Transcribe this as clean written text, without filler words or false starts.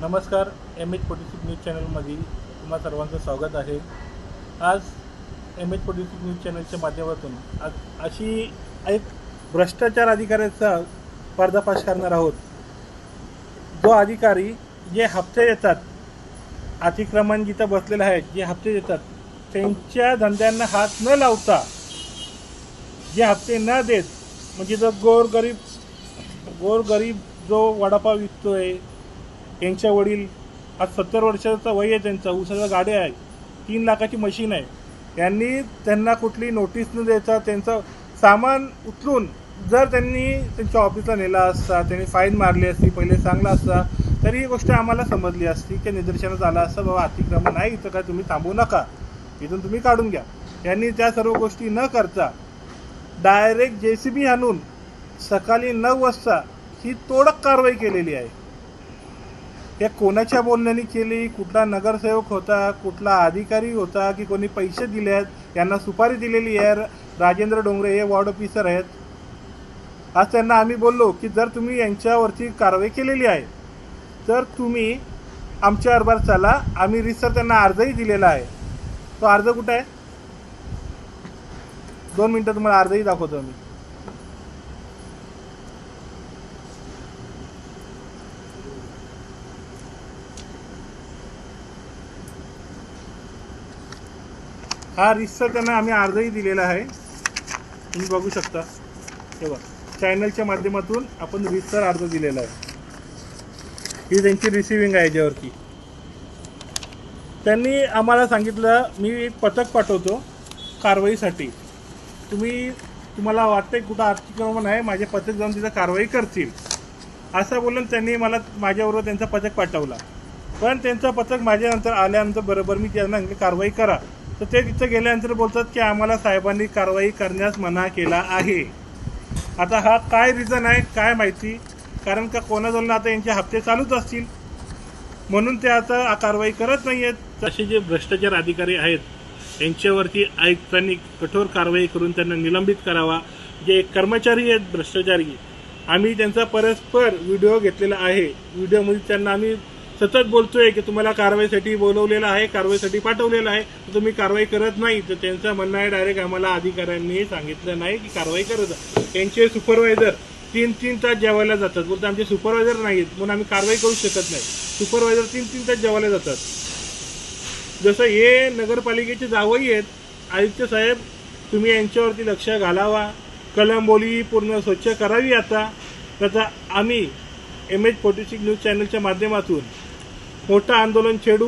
नमस्कार. MH46 news चॅनलमध्ये तुम्हा सर्वांचं स्वागत आहे. आज MH46 न्यूज चॅनलच्या माध्यमातून अशी एक भ्रष्टाचार अधिकाऱ्याचा पर्दाफाश करणार आहोत. जो अधिकारी जे हप्ते देतात, अतिक्रमण जिथं बसलेले आहेत, जे हप्ते देतात, त्यांच्या धंद्यांना हात न लावता, जे हप्ते न देत, म्हणजे जो गोरगरीब जो वडापाव विकतोय, यांच्या वडील आज 70 वर्षाचा वय आहे, त्यांचा उसाच्या गाड्या आहे, 3 लाखाची मशीन आहे. यांनी त्यांना कुठली नोटीस न देता त्यांचं सामान उचलून जर त्यांनी त्यांच्या ऑफिसला नेला असता, त्यांनी फाईन मारली असती, पहिले सांगला असता, तरी ही गोष्ट आम्हाला समजली असती की निदर्शनास आलं असतं बाबा अतिक्रमण आहे, इथं काय तुम्ही थांबू नका, इथून तुम्ही काढून घ्या. यांनी त्या सर्व गोष्टी न करता डायरेक्ट JCB आणून सकाळी 9 वाजता ही तोडक कारवाई केलेली आहे. या कोणाच्या बोलण्याने केली, कुठला नगरसेवक होता, कुठला अधिकारी होता, की कोणी पैसे दिले आहेत, यांना सुपारी दिलेली आहे. राजेंद्र डोंगरे हे वॉर्ड ऑफिसर आहेत. आज त्यांना आम्ही बोललो की जर तुम्ही यांच्यावरती कारवाई केलेली आहे तर तुम्ही आमच्या अरबार चला. आम्ही रिसर त्यांना अर्जही दिलेला आहे. तो अर्ज कुठं आहे? 2 मिनिटं तुम्हाला अर्जही दाखवतो मी. हा रिसर त्यांना आम्ही अर्जही दिलेला आहे, तुम्ही बघू शकता. तेव्हा चॅनलच्या माध्यमातून आपण रिसर अर्ज दिलेला आहे. ही त्यांची रिसिव्हिंग आहे, ज्यावरती त्यांनी आम्हाला सांगितलं मी एक पथक पाठवतो कारवाईसाठी. तुम्हाला वाटतंय कुठं अतिक्रमण आहे, माझे पथक जाऊन तिथं कारवाई करतील असं बोलून त्यांनी माझ्याबरोबर त्यांचा पथक पाठवला. पण त्यांचं पथक माझ्यानंतर आल्यानंतर बरोबर मी त्यांना कारवाई करा, तर ते तिथं गेल्यानंतर बोलतात की आम्हाला साहेबांनी कारवाई करण्यास मना केला आहे. आता हा काय रिझन आहे काय माहिती, कारण का कोणाजवळ आता यांचे हप्ते चालूच असतील म्हणून ते आता कारवाई करत नाही आहेत. असे जे भ्रष्टाचार अधिकारी आहेत यांच्यावरती आयुक्तांनी कठोर कारवाई करून त्यांना निलंबित करावा. जे कर्मचारी आहेत भ्रष्टाचारी, आम्ही त्यांचा परस्पर व्हिडिओ घेतलेला आहे. व्हिडिओमध्ये त्यांना आम्ही सतत बोलतोय की तुम्हाला कारवाईसाठी बोलवलेलं आहे, कारवाईसाठी पाठवलेलं आहे, तर तुम्ही कारवाई करत नाही. तर त्यांचं म्हणणं आहे डायरेक्ट आम्हाला अधिकाऱ्यांनी सांगितलं नाही की कारवाई करत. त्यांचे सुपरवायझर 3-3 तास जेवायला जातात. बोलतात आमचे सुपरवायझर नाहीत म्हणून आम्ही कारवाई करू शकत नाही. सुपरवायझर 3-3 तास जेवायला जातात. जसं हे नगरपालिकेचे जावई आहेत, आयुक्त साहेब तुम्ही यांच्यावरती लक्ष घालावा. कळंबोली पूर्ण स्वच्छ करावी. आता त्याचा आम्ही MH46 न्यूज चॅनलच्या माध्यमातून मोठं आंदोलन छेडू